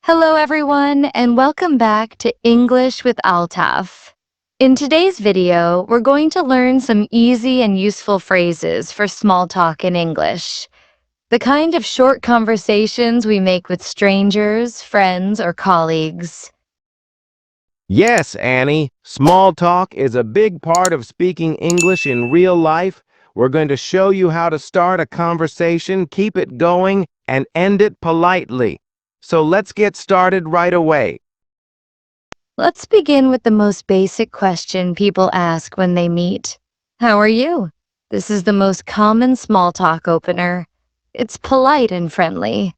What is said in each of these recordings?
Hello, everyone, and welcome back to English with Altaf. In today's video, we're going to learn some easy and useful phrases for small talk in English, the kind of short conversations we make with strangers, friends, or colleagues. Yes, Annie, small talk is a big part of speaking English in real life. We're going to show you how to start a conversation, keep it going, and end it politely. So let's get started right away. Let's begin with the most basic question people ask when they meet. How are you? This is the most common small talk opener. It's polite and friendly.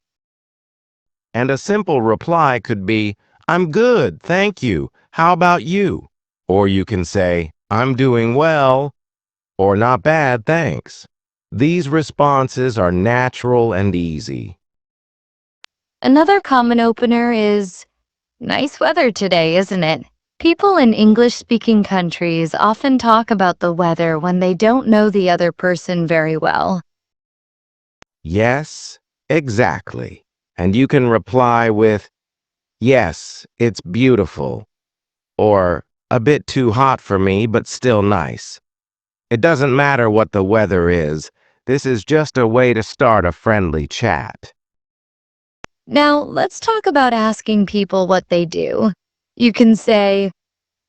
And a simple reply could be, I'm good, thank you. How about you? Or you can say, I'm doing well, or not bad, thanks. These responses are natural and easy. Another common opener is, nice weather today, isn't it? People in English-speaking countries often talk about the weather when they don't know the other person very well. Yes, exactly. And you can reply with, yes, it's beautiful, or a bit too hot for me, but still nice. It doesn't matter what the weather is. This is just a way to start a friendly chat. Now, let's talk about asking people what they do. You can say,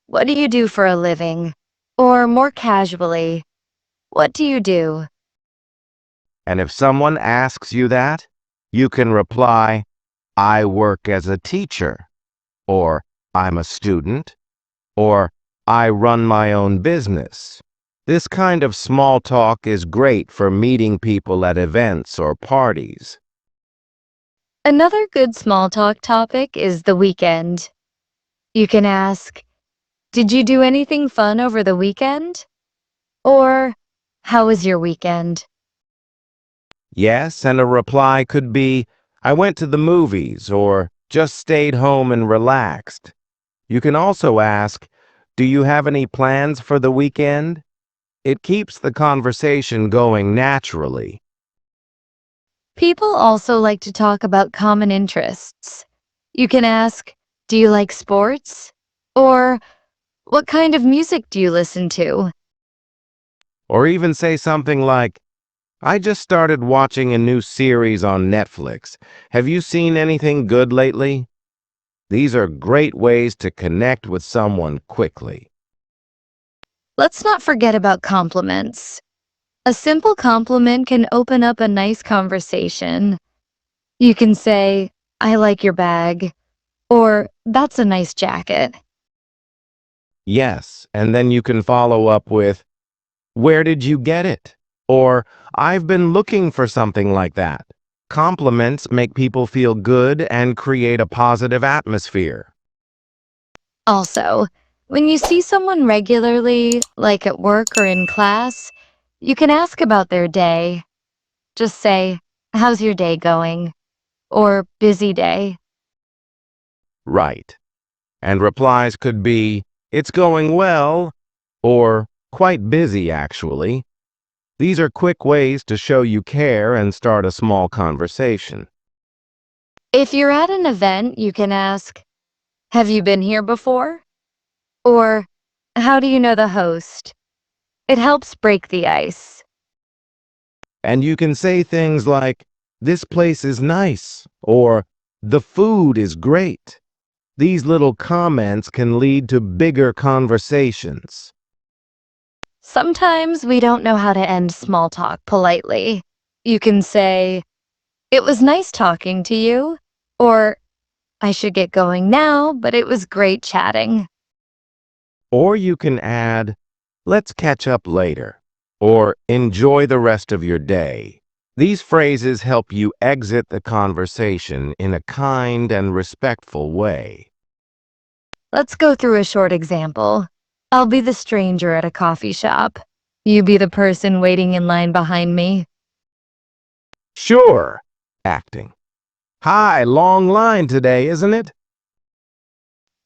what do you do for a living? Or more casually, what do you do? And if someone asks you that, you can reply, I work as a teacher, or I'm a student, or I run my own business. This kind of small talk is great for meeting people at events or parties. Another good small talk topic is the weekend. You can ask, did you do anything fun over the weekend? Or, how was your weekend? Yes, and a reply could be, I went to the movies, or just stayed home and relaxed. You can also ask, do you have any plans for the weekend? It keeps the conversation going naturally. People also like to talk about common interests. You can ask, do you like sports? Or, what kind of music do you listen to? Or even say something like, I just started watching a new series on Netflix. Have you seen anything good lately? These are great ways to connect with someone quickly. Let's not forget about compliments. A simple compliment can open up a nice conversation. You can say, I like your bag, or that's a nice jacket. Yes, and then you can follow up with, where did you get it? Or, I've been looking for something like that. Compliments make people feel good and create a positive atmosphere. Also, when you see someone regularly, like at work or in class, you can ask about their day. Just say, how's your day going? Or busy day. Right. And replies could be, it's going well, or quite busy actually. These are quick ways to show you care and start a small conversation. If you're at an event, you can ask, have you been here before? Or, how do you know the host? It helps break the ice. And you can say things like, this place is nice, or the food is great. These little comments can lead to bigger conversations. Sometimes we don't know how to end small talk politely. You can say, it was nice talking to you, or I should get going now, but it was great chatting. Or you can add, let's catch up later, or enjoy the rest of your day. These phrases help you exit the conversation in a kind and respectful way. Let's go through a short example. I'll be the stranger at a coffee shop. You be the person waiting in line behind me. Sure, acting. Hi, long line today, isn't it?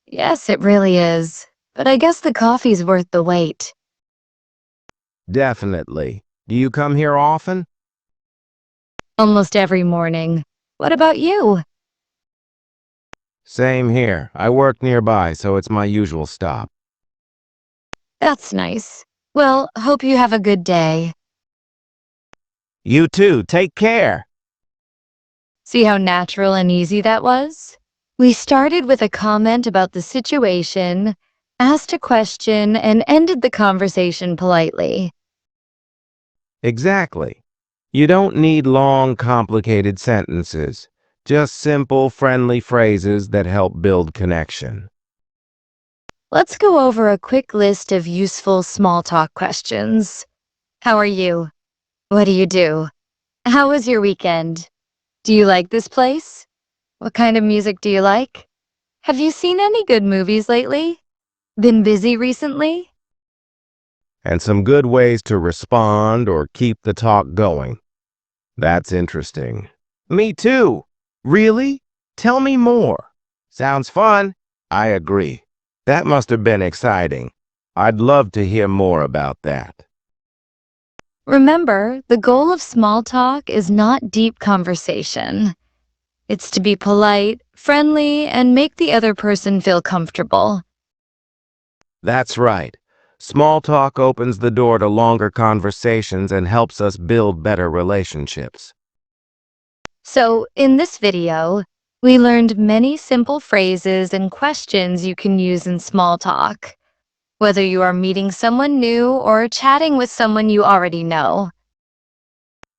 Yes, it really is. But I guess the coffee's worth the wait. Definitely. Do you come here often? Almost every morning. What about you? Same here. I work nearby, so it's my usual stop. That's nice. Well, hope you have a good day. You too. Take care. See how natural and easy that was? We started with a comment about the situation, asked a question, and ended the conversation politely. Exactly. You don't need long, complicated sentences. Just simple, friendly phrases that help build connection. Let's go over a quick list of useful small talk questions. How are you? What do you do? How was your weekend? Do you like this place? What kind of music do you like? Have you seen any good movies lately? Been busy recently? And some good ways to respond or keep the talk going. That's interesting. Me too. Really? Tell me more. Sounds fun. I agree. That must have been exciting. I'd love to hear more about that. Remember, the goal of small talk is not deep conversation. It's to be polite, friendly, and make the other person feel comfortable. That's right. Small talk opens the door to longer conversations and helps us build better relationships. So, in this video, we learned many simple phrases and questions you can use in small talk, whether you are meeting someone new or chatting with someone you already know.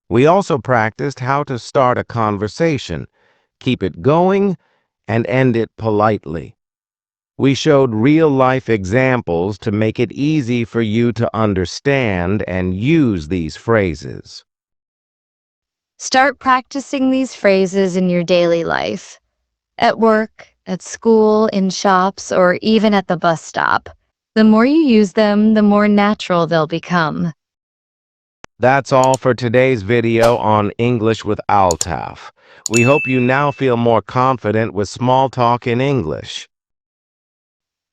We also practiced how to start a conversation, keep it going, and end it politely. We showed real-life examples to make it easy for you to understand and use these phrases. Start practicing these phrases in your daily life, at work, at school, in shops, or even at the bus stop. The more you use them, the more natural they'll become. That's all for today's video on English with Altaf. We hope you now feel more confident with small talk in English.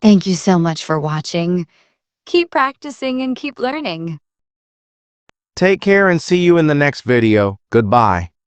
Thank you so much for watching. Keep practicing and keep learning. Take care and see you in the next video. Goodbye.